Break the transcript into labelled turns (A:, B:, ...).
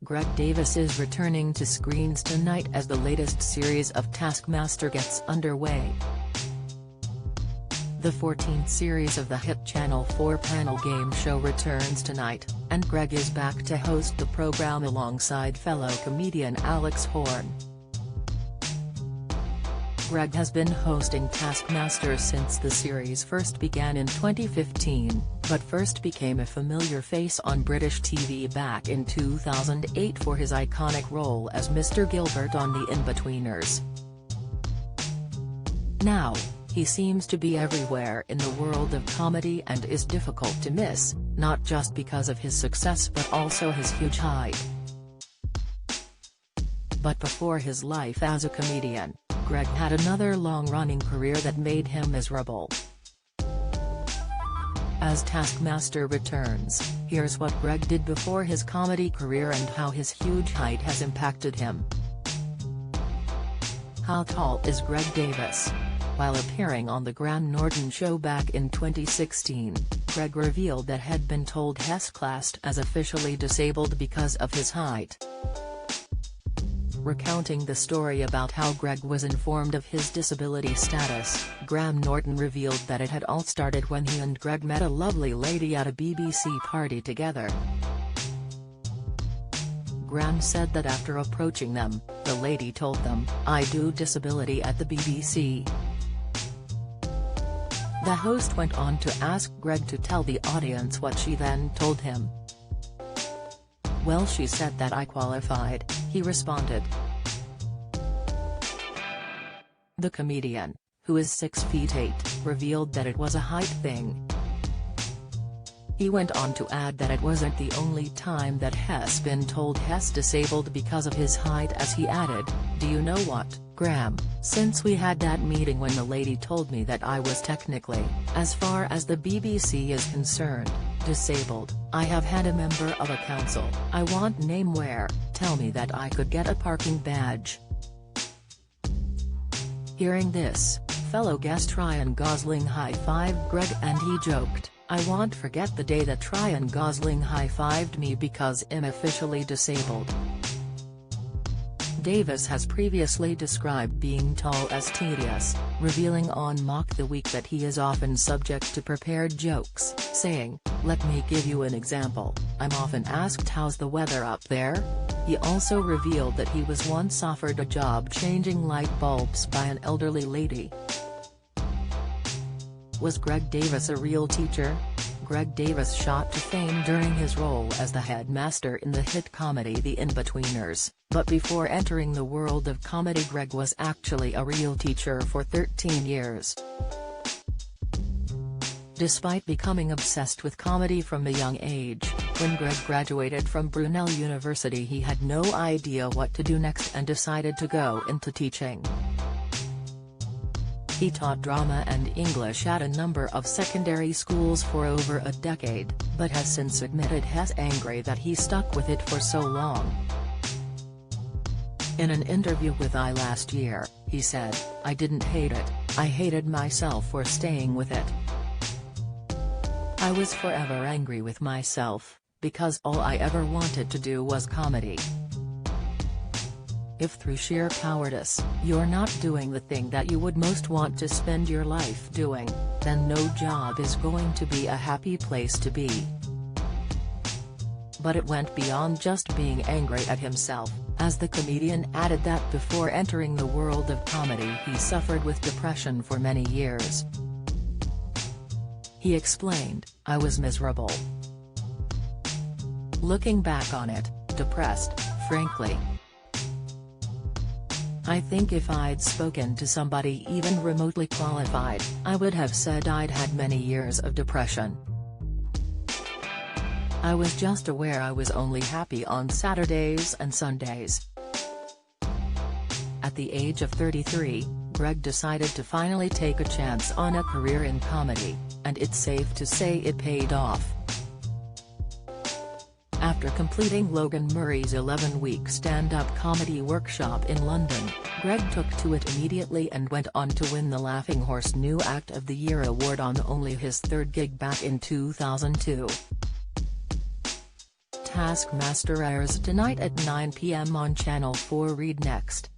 A: Greg Davies is returning to screens tonight as the latest series of Taskmaster gets underway. The 14th series of the hit Channel 4 panel game show returns tonight, and Greg is back to host the program alongside fellow comedian Alex Horne. Greg has been hosting Taskmaster since the series first began in 2015, but first became a familiar face on British TV back in 2008 for his iconic role as Mr. Gilbert on The In-Betweeners. Now, he seems to be everywhere in the world of comedy and is difficult to miss, not just because of his success but also his huge height. But before his life as a comedian, Greg had another long-running career that made him miserable. As Taskmaster returns, here's what Greg did before his comedy career and how his huge height has impacted him. How tall is Greg Davies? While appearing on The Graham Norton Show back in 2016, Greg revealed that had been told he's classed as officially disabled because of his height. Recounting the story about how Greg was informed of his disability status, Graham Norton revealed that it had all started when he and Greg met a lovely lady at a BBC party together. Graham said that after approaching them, the lady told them, "I do disability at the BBC." The host went on to ask Greg to tell the audience what she then told him. "Well, she said that I qualified," he responded. The comedian, who is 6'8", revealed that it was a height thing. He went on to add that it wasn't the only time that he's been told he's disabled because of his height, as he added, "Do you know what, Graham, since we had that meeting when the lady told me that I was technically, as far as the BBC is concerned, disabled, I have had a member of a council I won't name where, tell me that I could get a parking badge." Hearing this, fellow guest Ryan Gosling high-fived Greg and he joked, "I won't forget the day that Ryan Gosling high-fived me because I'm officially disabled." Davies has previously described being tall as tedious, revealing on Mock the Week that he is often subject to prepared jokes, saying, "Let me give you an example, I'm often asked how's the weather up there?" He also revealed that he was once offered a job changing light bulbs by an elderly lady. Was Greg Davies a real teacher? Greg Davies shot to fame during his role as the headmaster in the hit comedy The In-Betweeners, but before entering the world of comedy Greg was actually a real teacher for 13 years. Despite becoming obsessed with comedy from a young age, when Greg graduated from Brunel University he had no idea what to do next and decided to go into teaching. He taught drama and English at a number of secondary schools for over a decade, but has since admitted he's angry that he stuck with it for so long. In an interview with I last year, he said, "I didn't hate it, I hated myself for staying with it. I was forever angry with myself, because all I ever wanted to do was comedy. If through sheer cowardice, you're not doing the thing that you would most want to spend your life doing, then no job is going to be a happy place to be." But it went beyond just being angry at himself, as the comedian added that before entering the world of comedy he suffered with depression for many years. He explained, "I was miserable. Looking back on it, depressed, frankly. I think if I'd spoken to somebody even remotely qualified, I would have said I'd had many years of depression. I was just aware I was only happy on Saturdays and Sundays." At the age of 33, Greg decided to finally take a chance on a career in comedy, and it's safe to say it paid off. After completing Logan Murray's 11-week stand-up comedy workshop in London, Greg took to it immediately and went on to win the Laughing Horse New Act of the Year award on only his third gig back in 2002. Taskmaster airs tonight at 9 p.m. on Channel 4. Read next.